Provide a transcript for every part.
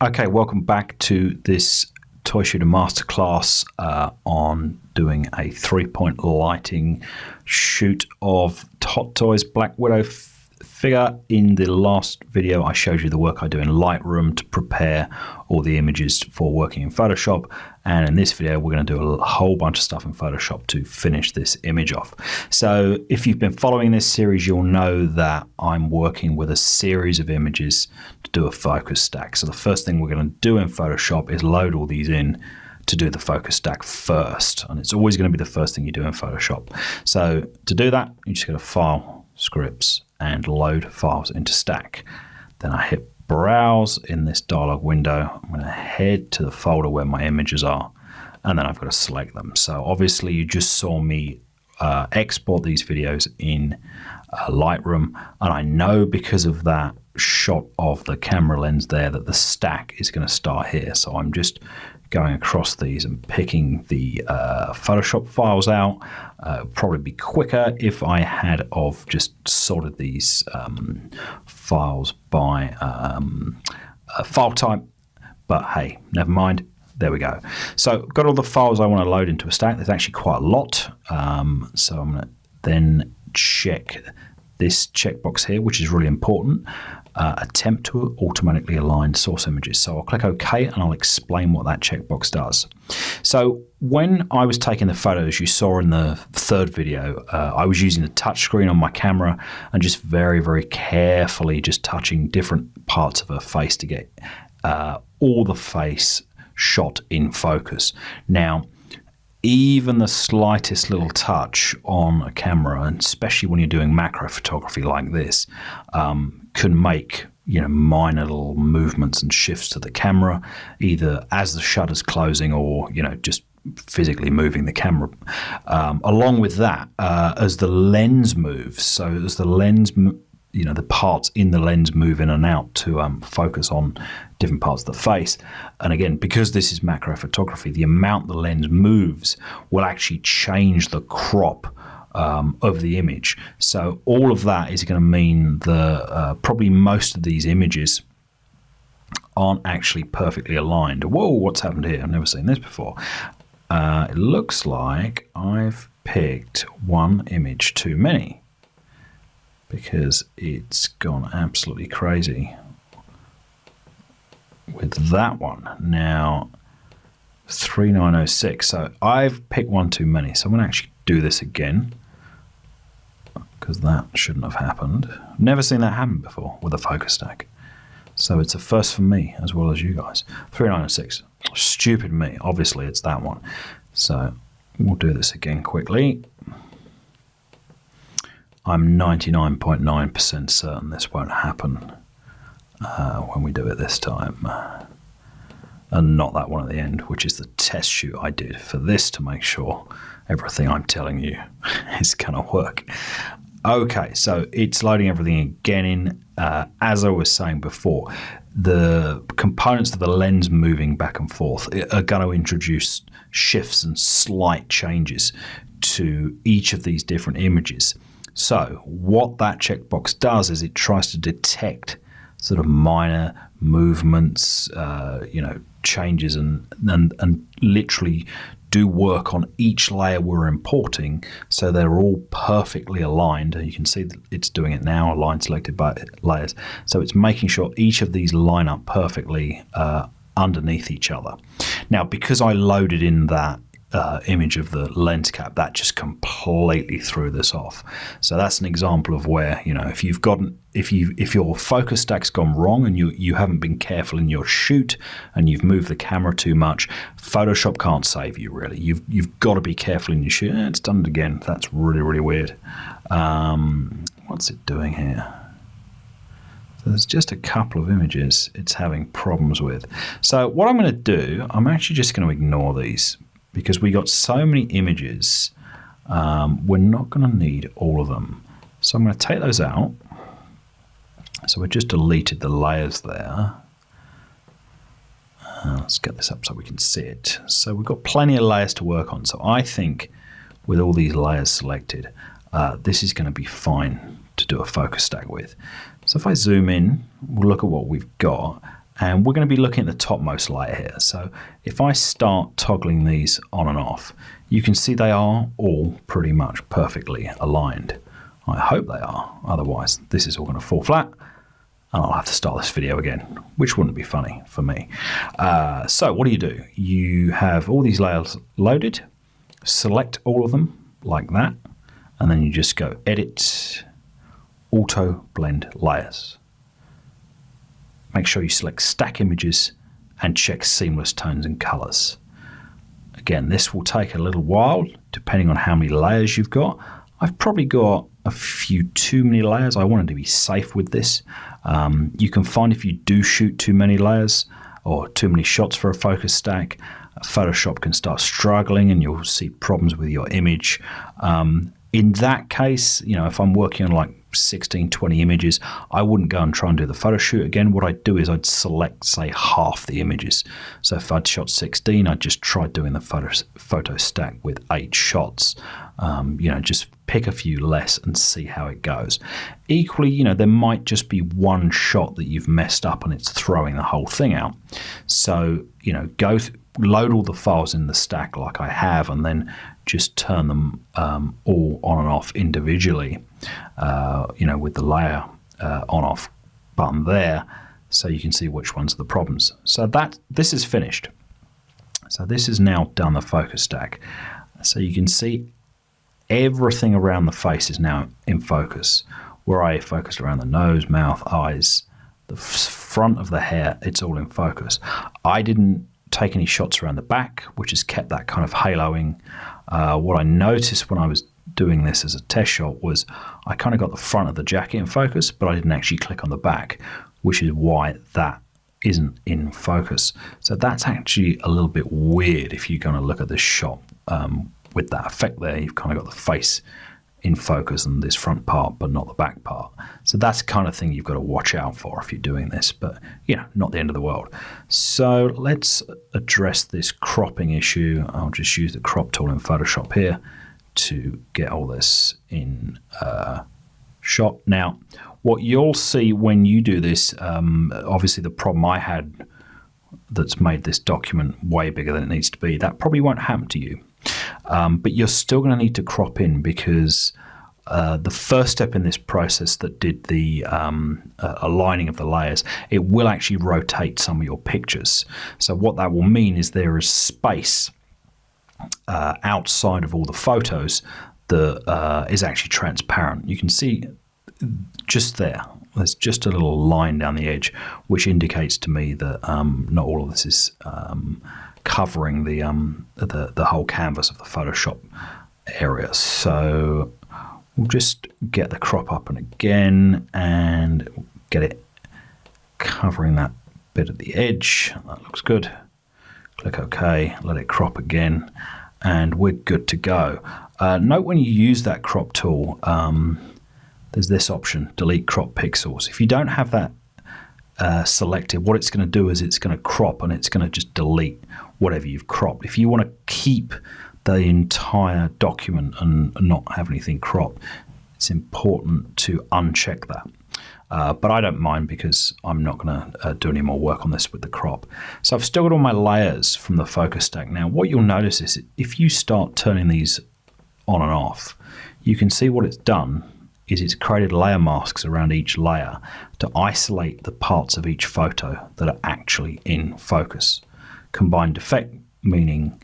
Okay, welcome back to this ToyShooter Masterclass on doing a 3-point lighting shoot of Hot Toys Black Widow figure. In the last video, I showed you the work I do in Lightroom to prepare all the images for working in Photoshop. And in this video, we're going to do a whole bunch of stuff in Photoshop to finish this image off. So if you've been following this series, you'll know that I'm working with a series of images to do a focus stack. So the first thing we're going to do in Photoshop is load all these in to do the focus stack first. And it's always going to be the first thing you do in Photoshop. So to do that, you just go to File, Scripts, and Load Files into Stack. Then I hit Browse in this dialog window. I'm going to head to the folder where my images are, and then I've got to select them. So obviously you just saw me export these videos in Lightroom, and I know because of that shot of the camera lens there that the stack is going to start here. So I'm just going across these and picking the Photoshop files out. Probably be quicker if I had of just sorted these files by file type, but hey, never mind. There we go. So got all the files I want to load into a stack. There's actually quite a lot. So I'm going to then check this checkbox here, which is really important. Attempt to automatically align source images. So I'll click OK and I'll explain what that checkbox does. So when I was taking the photos you saw in the third video, I was using the touch screen on my camera and just very, very carefully just touching different parts of her face to get all the face shot in focus. Now, even the slightest little touch on a camera, and especially when you're doing macro photography like this, can make minor little movements and shifts to the camera, either as the shutter's closing or just physically moving the camera. Along with that, as the lens moves, so as the lens the parts in the lens move in and out to focus on different parts of the face. And again, because this is macro photography, the amount the lens moves will actually change the crop of the image. So all of that is going to mean that probably most of these images aren't actually perfectly aligned. Whoa, what's happened here? I've never seen this before. It looks like I've picked one image too many, because it's gone absolutely crazy with that one. Now, 3906. So I've picked one too many. So I'm going to actually do this again, because that shouldn't have happened. Never seen that happen before with a focus stack. So it's a first for me as well as you guys. 3906. Stupid me. Obviously, it's that one. So we'll do this again quickly. I'm 99.9% certain this won't happen when we do it this time. And not that one at the end, which is the test shoot I did for this to make sure everything I'm telling you is going to work. Okay, so it's loading everything again in. As I was saying before, the components of the lens moving back and forth are going to introduce shifts and slight changes to each of these different images. So what that checkbox does is it tries to detect sort of minor movements, changes, and literally do work on each layer we're importing, so they're all perfectly aligned. You can see that it's doing it now, align selected by layers. So it's making sure each of these line up perfectly underneath each other. Now, because I loaded in that image of the lens cap, that just completely threw this off. So that's an example of where, if your focus stack's gone wrong and you haven't been careful in your shoot and you've moved the camera too much, Photoshop can't save you really. You've got to be careful in your shoot. It's done it again. That's really, really weird. What's it doing here? So there's just a couple of images it's having problems with. So what I'm going to do, I'm actually just going to ignore these, because we got so many images, we're not going to need all of them. So I'm going to take those out. So we just deleted the layers there. Let's get this up so we can see it. So we've got plenty of layers to work on. So I think with all these layers selected, this is going to be fine to do a focus stack with. So if I zoom in, we'll look at what we've got. And we're going to be looking at the topmost layer here. So if I start toggling these on and off, you can see they are all pretty much perfectly aligned. I hope they are, otherwise this is all going to fall flat and I'll have to start this video again, which wouldn't be funny for me. So what do? You have all these layers loaded, select all of them like that, and then you just go Edit, Auto Blend Layers. Make sure you select Stack Images and check Seamless Tones and Colors. Again, this will take a little while depending on how many layers you've got. I've probably got a few too many layers. I wanted to be safe with this. You can find if you do shoot too many layers or too many shots for a focus stack, Photoshop can start struggling and you'll see problems with your image. In that case, you know, if I'm working on like 16, 20 images, I wouldn't go and try and do the photo shoot again. What I'd do is I'd select, say, half the images. So if I'd shot 16, I'd just try doing the photo stack with 8 shots. You know, just pick a few less and see how it goes. Equally, you know, there might just be one shot that you've messed up and it's throwing the whole thing out. So, you know, load all the files in the stack like I have, and then just turn them all on and off individually, you know, with the layer on-off button there, so you can see which ones are the problems. So this is finished. So this is now done the focus stack. So you can see everything around the face is now in focus. Where I focused around the nose, mouth, eyes, the front of the hair, it's all in focus. I didn't take any shots around the back, which has kept that kind of haloing. What I noticed when I was doing this as a test shot was I kind of got the front of the jacket in focus, but I didn't actually click on the back, which is why that isn't in focus. So that's actually a little bit weird if you're going to look at this shot with that effect there. You've kind of got the face in focus and this front part, but not the back part. So that's the kind of thing you've got to watch out for if you're doing this, but you know, not the end of the world. So let's address this cropping issue. I'll just use the crop tool in Photoshop here to get all this in shot. Now, what you'll see when you do this, obviously the problem I had that's made this document way bigger than it needs to be, that probably won't happen to you. But you're still going to need to crop in, because the first step in this process that did the aligning of the layers, it will actually rotate some of your pictures. So what that will mean is there is space outside of all the photos that is actually transparent. You can see just there's just a little line down the edge, which indicates to me that not all of this is covering the whole canvas of the Photoshop area. So we'll just get the crop up and again and get it covering that bit at the edge. That looks good. Click OK, let it crop again, and we're good to go. Note when you use that crop tool, there's this option, delete crop pixels. If you don't have that selected, what it's going to do is it's going to crop and it's going to just delete whatever you've cropped. If you want to keep the entire document and not have anything cropped, it's important to uncheck that. But I don't mind, because I'm not going to do any more work on this with the crop. So I've still got all my layers from the focus stack. Now what you'll notice is if you start turning these on and off, you can see what it's done is it's created layer masks around each layer to isolate the parts of each photo that are actually in focus. Combined effect, meaning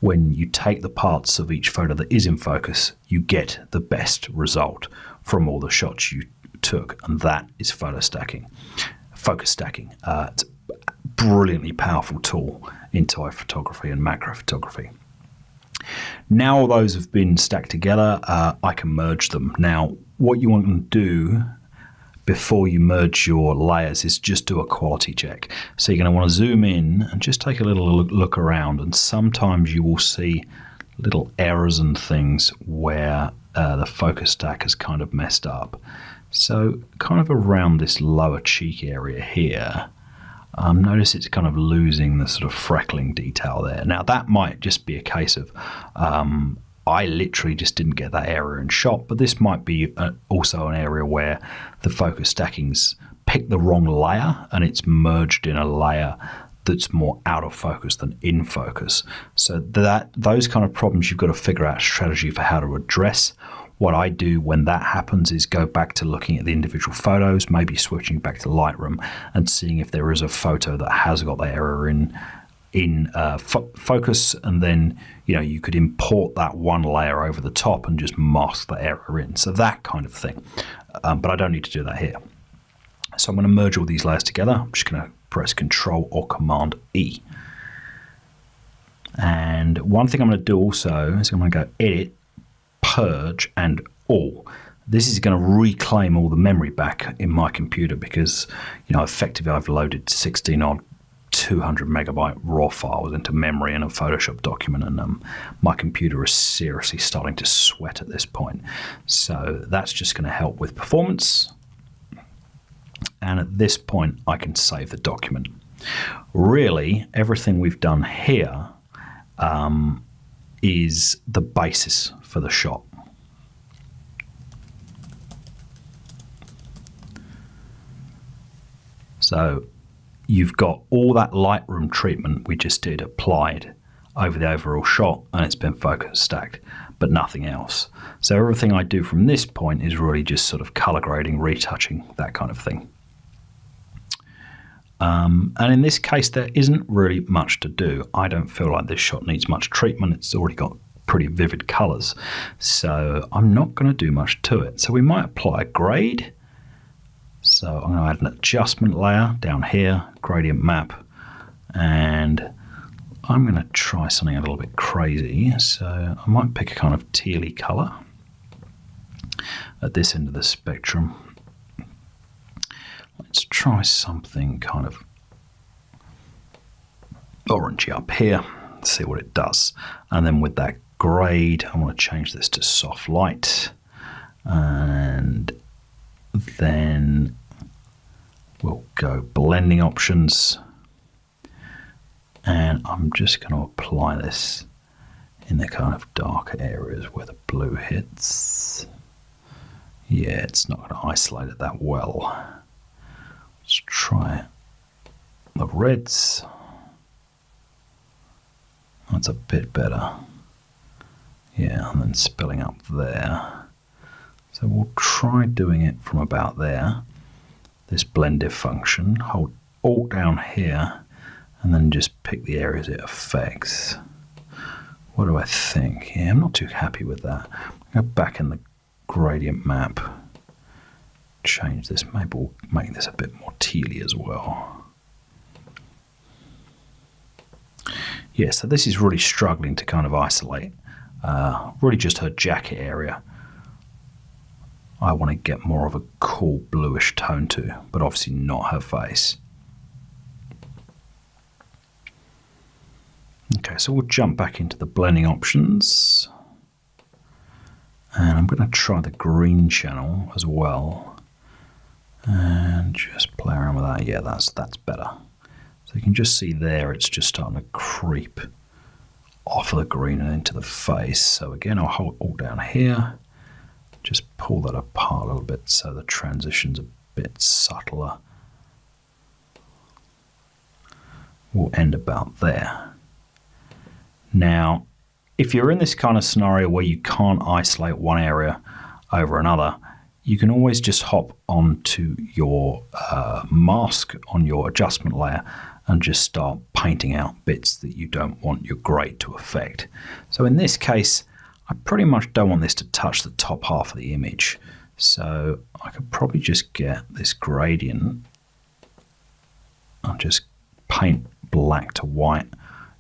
when you take the parts of each photo that is in focus, you get the best result from all the shots you took, and that is focus stacking. It's a brilliantly powerful tool in toy photography and macro photography. Now all those have been stacked together, I can merge them. Now what you want to do before you merge your layers is just do a quality check. So you're going to want to zoom in and just take a little look around, and sometimes you will see little errors and things where the focus stack has kind of messed up. So kind of around this lower cheek area here, notice it's kind of losing the sort of freckling detail there. Now that might just be a case of I literally just didn't get that area in shot, but this might be also an area where the focus stacking's picked the wrong layer and it's merged in a layer that's more out of focus than in focus. So those kind of problems, you've got to figure out a strategy for how to address. What I do when that happens is go back to looking at the individual photos, maybe switching back to Lightroom and seeing if there is a photo that has got the error in focus, and then you could import that one layer over the top and just mask the error in. So that kind of thing. But I don't need to do that here. So I'm going to merge all these layers together. I'm just going to press Control or Command E. And one thing I'm going to do also is I'm going to go Edit, Purge, and All. This is going to reclaim all the memory back in my computer because, effectively I've loaded 16 odd 200 megabyte raw files into memory in a Photoshop document, and my computer is seriously starting to sweat at this point. So that's just going to help with performance. And at this point, I can save the document. Really, everything we've done here is the basis for the shot. So you've got all that Lightroom treatment we just did applied over the overall shot, and it's been focus stacked, but nothing else. So everything I do from this point is really just sort of color grading, retouching, that kind of thing. And in this case, there isn't really much to do. I don't feel like this shot needs much treatment. It's already got pretty vivid colors. So I'm not going to do much to it. So we might apply a grade. So I'm going to add an adjustment layer down here, gradient map, and I'm going to try something a little bit crazy. So I might pick a kind of tealy color at this end of the spectrum. Let's try something kind of orangey up here, see what it does. And then with that grade, I want to change this to soft light. And then we'll go blending options. And I'm just going to apply this in the kind of darker areas where the blue hits. Yeah, it's not going to isolate it that well. Let's try the reds. That's a bit better. Yeah, and then spilling up there. So we'll try doing it from about there. This blend if function, hold Alt down here, and then just pick the areas it affects. What do I think? Yeah, I'm not too happy with that. Go back in the gradient map. Change this, maybe we'll make this a bit more tealy as well. Yeah, so this is really struggling to kind of isolate, really just her jacket area. I want to get more of a cool bluish tone to, but obviously not her face. Okay, so we'll jump back into the blending options. And I'm going to try the green channel as well. And just play around with that. Yeah, that's better. So you can just see there it's just starting to creep off of the green and into the face. So again, I'll hold Alt down here. Just pull that apart a little bit so the transition's a bit subtler. We'll end about there. Now, if you're in this kind of scenario where you can't isolate one area over another, you can always just hop onto your mask on your adjustment layer and just start painting out bits that you don't want your grade to affect. So in this case, I pretty much don't want this to touch the top half of the image. So I could probably just get this gradient. I'll just paint black to white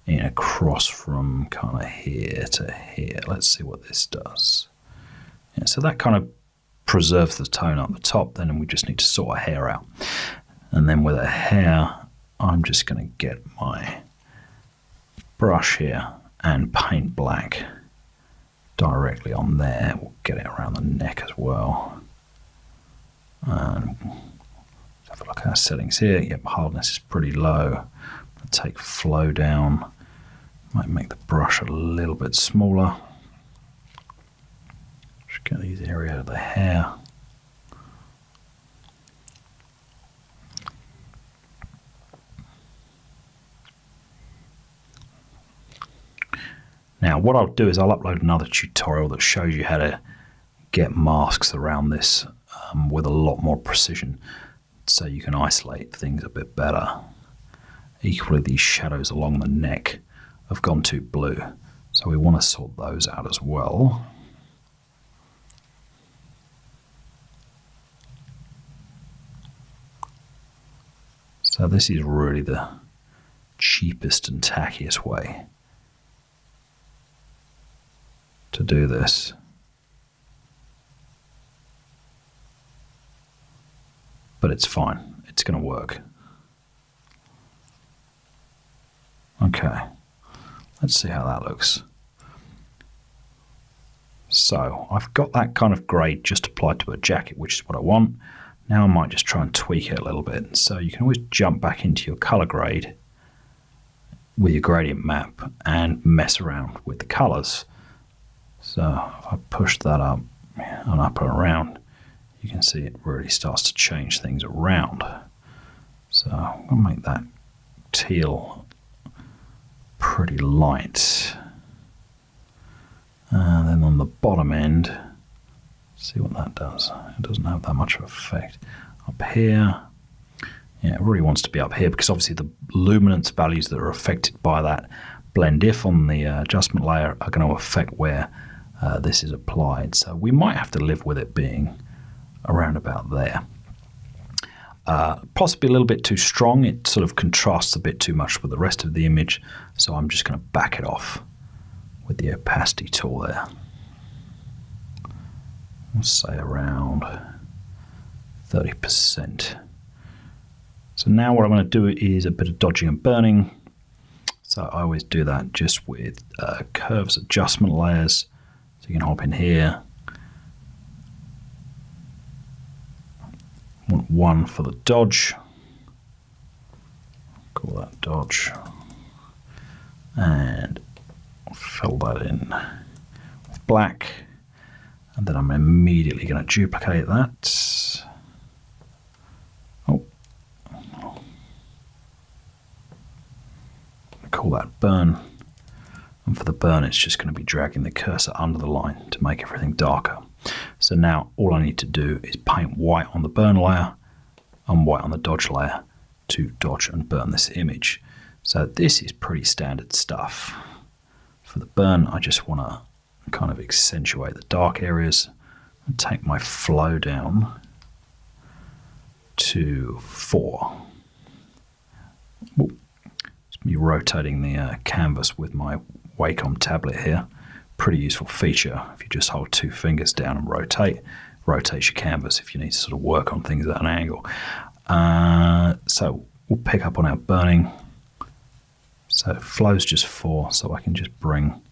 across from kind of here to here. Let's see what this does. Yeah, so that kind of preserves the tone up the top, then, and we just need to sort her hair out. And then with her hair, I'm just going to get my brush here and paint black directly on there. We'll get it around the neck as well. And have a look at our settings here. Yep, hardness is pretty low. I'll take flow down. Might make the brush a little bit smaller. Just get these areas out of the hair. Now, what I'll do is I'll upload another tutorial that shows you how to get masks around this with a lot more precision, so you can isolate things a bit better. Equally, these shadows along the neck have gone too blue, so we want to sort those out as well. So this is really the cheapest and tackiest way to do this. But it's fine, it's going to work. Okay, let's see how that looks. So I've got that kind of grade just applied to a jacket, which is what I want. Now I might just try and tweak it a little bit. So you can always jump back into your color grade with your gradient map and mess around with the colors. So if I push that up and up and around, you can see it really starts to change things around. So I'm going to make that teal pretty light. And then on the bottom end, see what that does. It doesn't have that much of an effect. Up here, yeah, it really wants to be up here because obviously the luminance values that are affected by that blend if on the adjustment layer are going to affect where this is applied. So we might have to live with it being around about there. Possibly a little bit too strong. It sort of contrasts a bit too much with the rest of the image. So I'm just going to back it off with the opacity tool there. Let's say around 30%. So now what I'm going to do is a bit of dodging and burning. So I always do that just with curves adjustment layers. So you can hop in here. Want one for the dodge. Call that dodge. And fill that in with black. And then I'm immediately going to duplicate that. Oh. Call that burn. And for the burn, it's just going to be dragging the cursor under the line to make everything darker. So now all I need to do is paint white on the burn layer and white on the dodge layer to dodge and burn this image. So this is pretty standard stuff. For the burn, I just want to kind of accentuate the dark areas and take my flow down to 4. It's me rotating the canvas with my Wacom tablet here. Pretty useful feature. If you just hold 2 fingers down and rotates your canvas if you need to sort of work on things at an angle. So we'll pick up on our burning. So flow's just 4, so I can just bring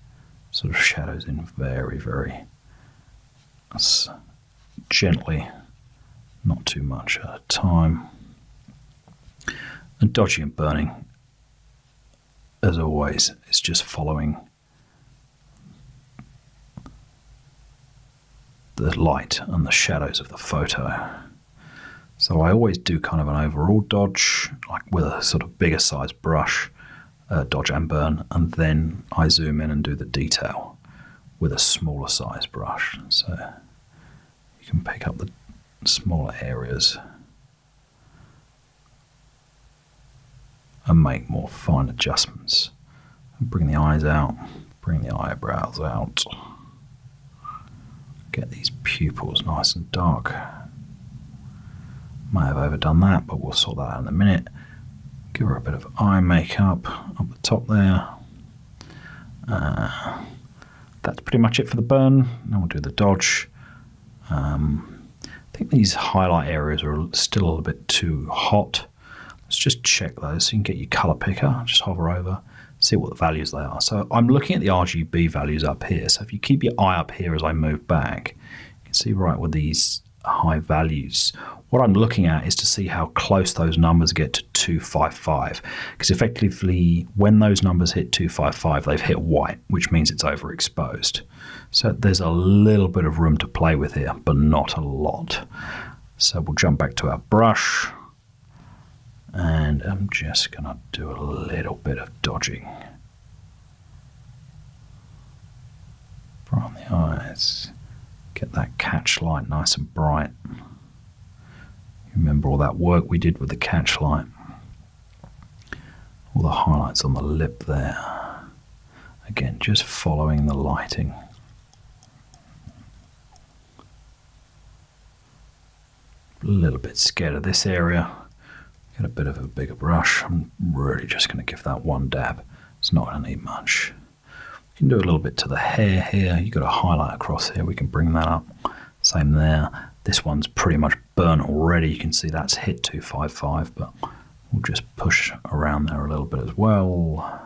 sort of shadows in very, very gently, not too much at a time. And dodging and burning, as always, is just following the light and the shadows of the photo. So I always do kind of an overall dodge, like with a sort of bigger size brush, dodge and burn, and then I zoom in and do the detail with a smaller size brush. So you can pick up the smaller areas and make more fine adjustments. And bring the eyes out, bring the eyebrows out. Get these pupils nice and dark. Might have overdone that, but we'll sort that out in a minute. Give her a bit of eye makeup up the top there. That's pretty much it for the burn. Now we'll do the dodge. I think these highlight areas are still a little bit too hot. Let's just check those so you can get your color picker. Just hover over, see what the values they are. So I'm looking at the RGB values up here. So if you keep your eye up here as I move back, you can see right with these high values. What I'm looking at is to see how close those numbers get to 255, because effectively when those numbers hit 255, they've hit white, which means it's overexposed. So there's a little bit of room to play with here, but not a lot. So we'll jump back to our brush, and I'm just going to do a little bit of dodging. Prime the eyes. Get that catch light nice and bright. Remember all that work we did with the catch light. All the highlights on the lip there. Again, just following the lighting. A little bit scared of this area. Get a bit of a bigger brush. I'm really just going to give that one dab. It's not going to need much. You can do a little bit to the hair here. You've got a highlight across here. We can bring that up. Same there. This one's pretty much burnt already. You can see that's hit 255, but we'll just push around there a little bit as well.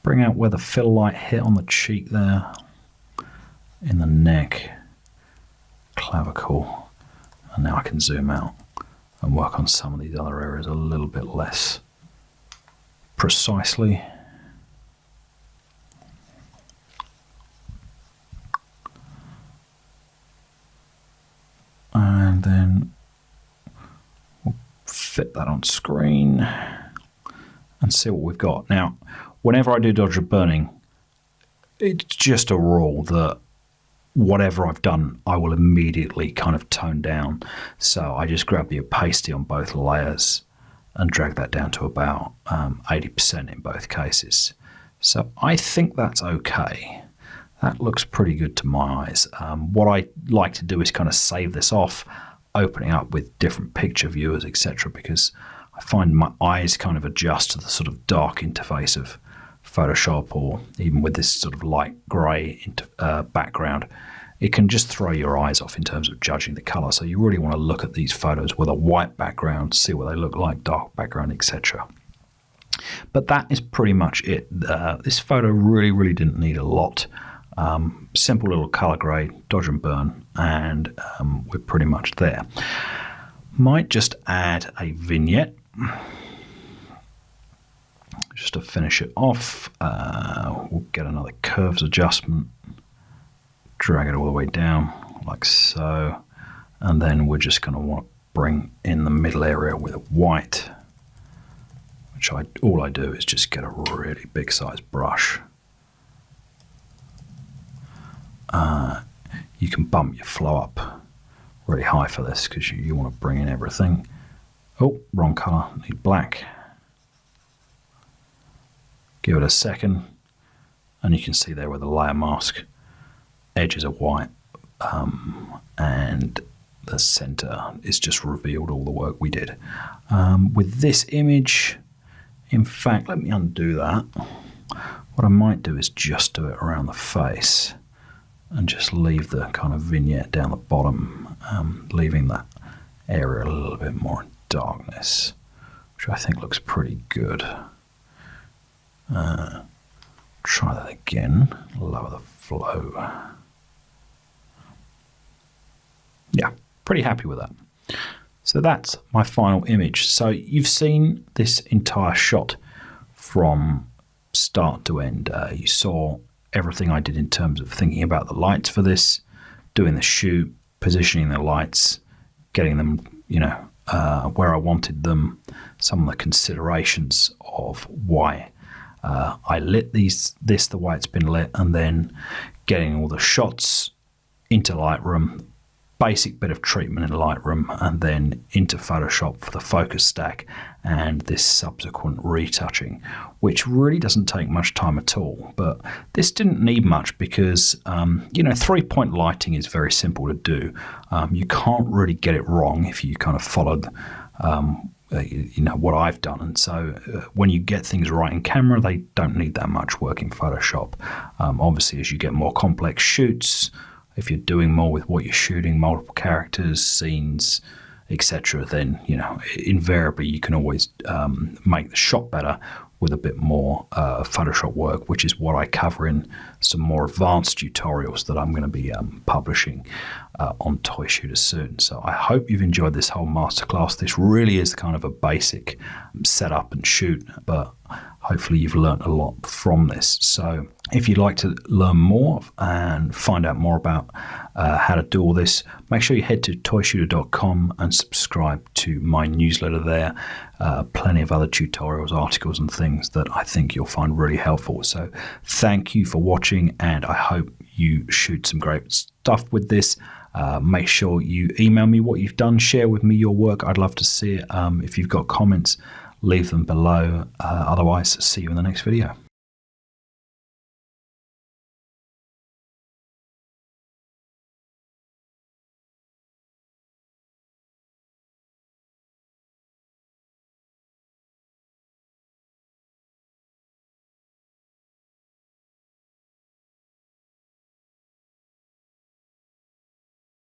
Bring out where the fill light hit on the cheek there. In the neck. Clavicle. And now I can zoom out and work on some of these other areas a little bit less precisely. And then we'll fit that on screen and see what we've got. Now, whenever I do dodge of burning, it's just a rule that whatever I've done, I will immediately kind of tone down. So I just grab the opacity on both layers and drag that down to about 80% in both cases. So I think that's okay. That looks pretty good to my eyes. What I like to do is kind of save this off, opening up with different picture viewers, etc., because I find my eyes kind of adjust to the sort of dark interface of Photoshop, or even with this sort of light grey background. It can just throw your eyes off in terms of judging the colour. So you really want to look at these photos with a white background, see what they look like, dark background, etc. But that is pretty much it. This photo really didn't need a lot. Simple little colour grade, dodge and burn, and we're pretty much there. Might just add a vignette just to finish it off. We'll get another curves adjustment, drag it all the way down like so, and then we're just going to want to bring in the middle area with white, which all I do is just get a really big size brush. You can bump your flow up really high for this because you want to bring in everything. Oh, wrong color, need black. Give it a second, and you can see there with the layer mask, edges are white, and the center is just revealed all the work we did. With this image, in fact, let me undo that. What I might do is just do it around the face and just leave the kind of vignette down the bottom, leaving that area a little bit more in darkness, which I think looks pretty good. Try that again, lower the flow. Yeah, pretty happy with that. So that's my final image. So you've seen this entire shot from start to end. You saw everything I did in terms of thinking about the lights for this, doing the shoot, positioning the lights, getting them, where I wanted them, some of the considerations of why I lit this the way it's been lit, and then getting all the shots into Lightroom, basic bit of treatment in Lightroom, and then into Photoshop for the focus stack and this subsequent retouching, which really doesn't take much time at all. But this didn't need much because, 3-point lighting is very simple to do. You can't really get it wrong if you kind of followed what I've done. And so when you get things right in camera, they don't need that much work in Photoshop. Obviously, as you get more complex shoots, if you're doing more with what you're shooting, multiple characters, scenes, etc., then invariably you can always make the shot better with a bit more Photoshop work, which is what I cover in some more advanced tutorials that I'm going to be publishing on ToyShooter soon. So I hope you've enjoyed this whole masterclass. This really is kind of a basic setup and shoot, but hopefully you've learned a lot from this. So If you'd like to learn more and find out more about how to do all this, make sure you head to ToyShooter.com and subscribe to my newsletter there. Plenty of other tutorials, articles and things that I think you'll find really helpful. So thank you for watching, and I hope you shoot some great stuff with this. Make sure you email me what you've done, share with me your work. I'd love to see it. If you've got comments, leave them below. Otherwise, see you in the next video.